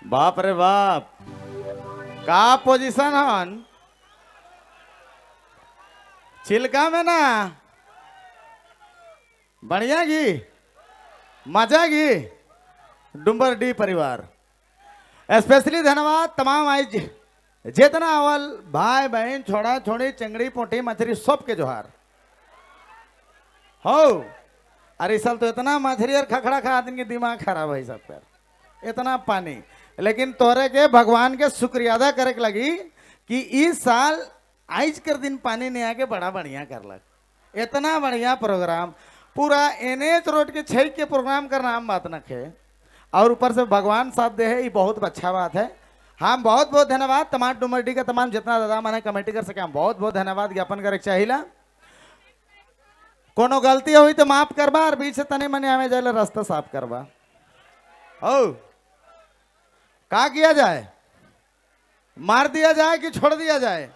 बाप रे बाप, का पोजीशन हन चिल्का में ना, बढ़िया गी, मजा गी। डुम्बर डी परिवार स्पेशली धन्यवाद तमाम आई जितना अवल भाई बहन छोड़ा छोड़ी चंगड़ी पोटी मछली सबके जोहार हो। अरे इस साल तो इतना मछली और खखड़ा खा आदमी के दिमाग खराब है सब पर, इतना पानी। लेकिन तोरे के भगवान के शुक्रिया अदा करे के लगी कि इस साल आज कर दिन पानी नहीं आके बड़ा बढ़िया करलक। इतना बढ़िया प्रोग्राम पूरा NH रोड के 6 के प्रोग्राम करना आम बात न खे, और ऊपर से भगवान साथ दे है, ये बहुत अच्छा बात है। हम बहुत बहुत धन्यवाद तमाम डुमरडी का तमाम जितना दादा मैंने कमेटी कर सके, हम बहुत बहुत धन्यवाद ज्ञापन करे चाहिए। कोनो गलती हुई तो माफ करबा, और बीच से तने मने हमें जाए रास्ता साफ करबा। ओ का किया जाए, मार दिया जाए कि छोड़ दिया जाए?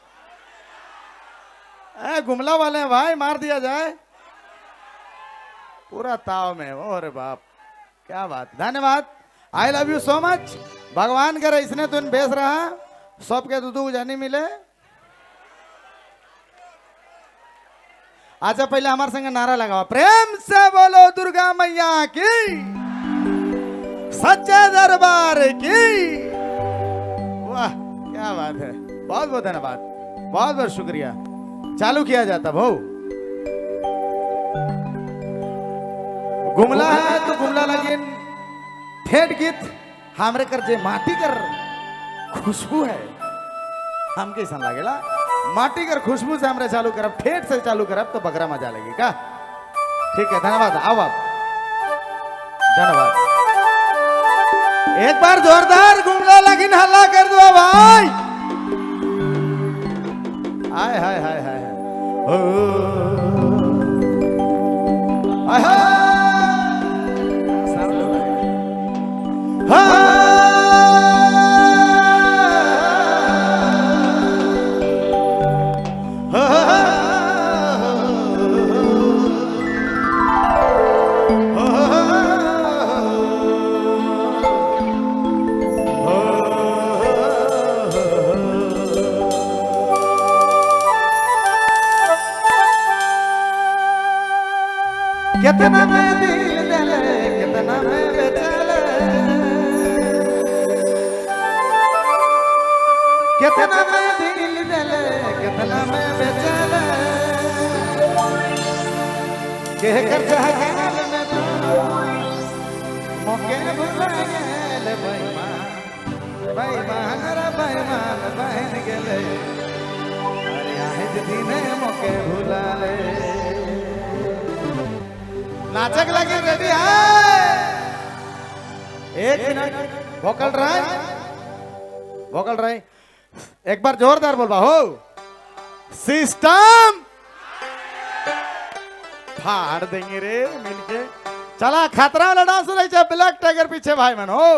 गुमला वाले हैं भाई, मार दिया जाए पूरा ताव में। ओ रे बाप क्या बात, धन्यवाद, I love you so much. भगवान करे इसने तुम बेच रहा सबके दूधू जानी मिले। अच्छा पहले हमारे संग नारा लगाओ, प्रेम से बोलो दुर्गा मैया की, सच्चे दरबार की। वाह क्या बात है, बहुत बहुत धन्यवाद, बहुत बहुत शुक्रिया। चालू किया जाता भाऊ, गुमला है तो गुमला लगिन ठेठ गीत हमरे कर जे माटी कर खुशबू है, हम कैसा लगेला माटी कर खुशबू से हमरे चालू करब, ठेठ से चालू करब तो बकरा मजा लगी का। ठीक है धन्यवाद, आओ आप धन्यवाद। एक बार जोरदार गुमला लगिन हल्ला कर दो भाई। हाय हाय हाय हाय ओ हाय हाय कितना मैं दिल दले, कितना मैं बेचले, कितना मैं दिल दले, कितना मैं बेचले, कह कर जहाल में तू मौके भुला गेले बेईमान, बेईमान रे बेईमान बहन गेले, अरे आहे दिन मौके भुला ले। नाचक लगे रेडी है, एक मिनट वोकल रहे, एक बार जोरदार बोलबा हो। सिस्टम फाड़ देंगे रे मिलके। चला खतरा वाला डांस रही है, ब्लैक टाइगर पीछे भाई मन हो।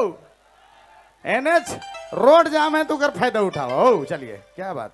NH रोड जाम है, तू कर फायदा उठाओ हो। चलिए क्या बात,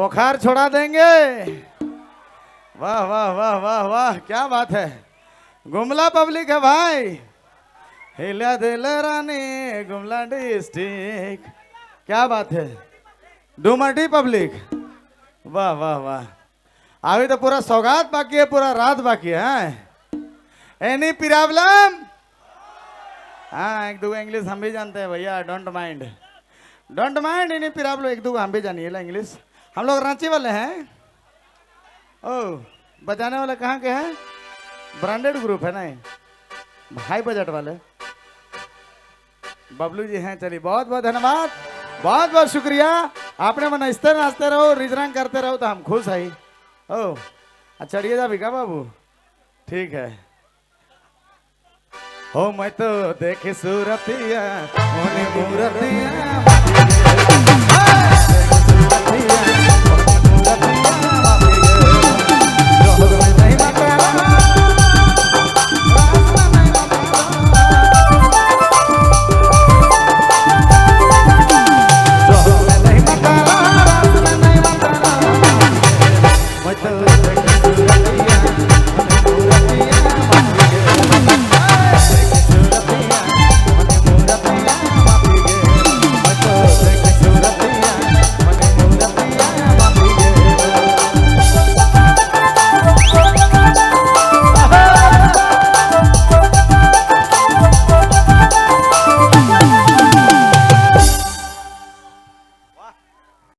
बुखार छोड़ा देंगे। वाह वाह वाह वाह वाह, क्या बात है। गुमला पब्लिक है भाई, हिला दिल रानी गुमला डिस्ट्रिक्ट, क्या बात है। डुमरडी पब्लिक, वाह वाह वाह। अभी तो पूरा सौगात बाकी है, पूरा रात बाकी है। Any problem? हाँ, एक दो इंग्लिश हम भी जानते हैं भैया, डोंट माइंड एनी प्रॉब्लम, एक दो हम भी जानिए ला इंग्लिश। हम लोग रांची वाले हैं। ओ, बजाने वाले कहाँ के हैं? ब्रांडेड ग्रुप है ना, हाई बजट वाले बबलू जी हैं। चलिए बहुत बहुत धन्यवाद, बहुत बहुत शुक्रिया। आपने मन नाचते नाचते रहो, रिजरंग करते रहो तो हम खुश है। ओ चढ़िए जा भी का बाबू, ठीक है। हो मैं तो देखे सूरतिया मोने मूरतिया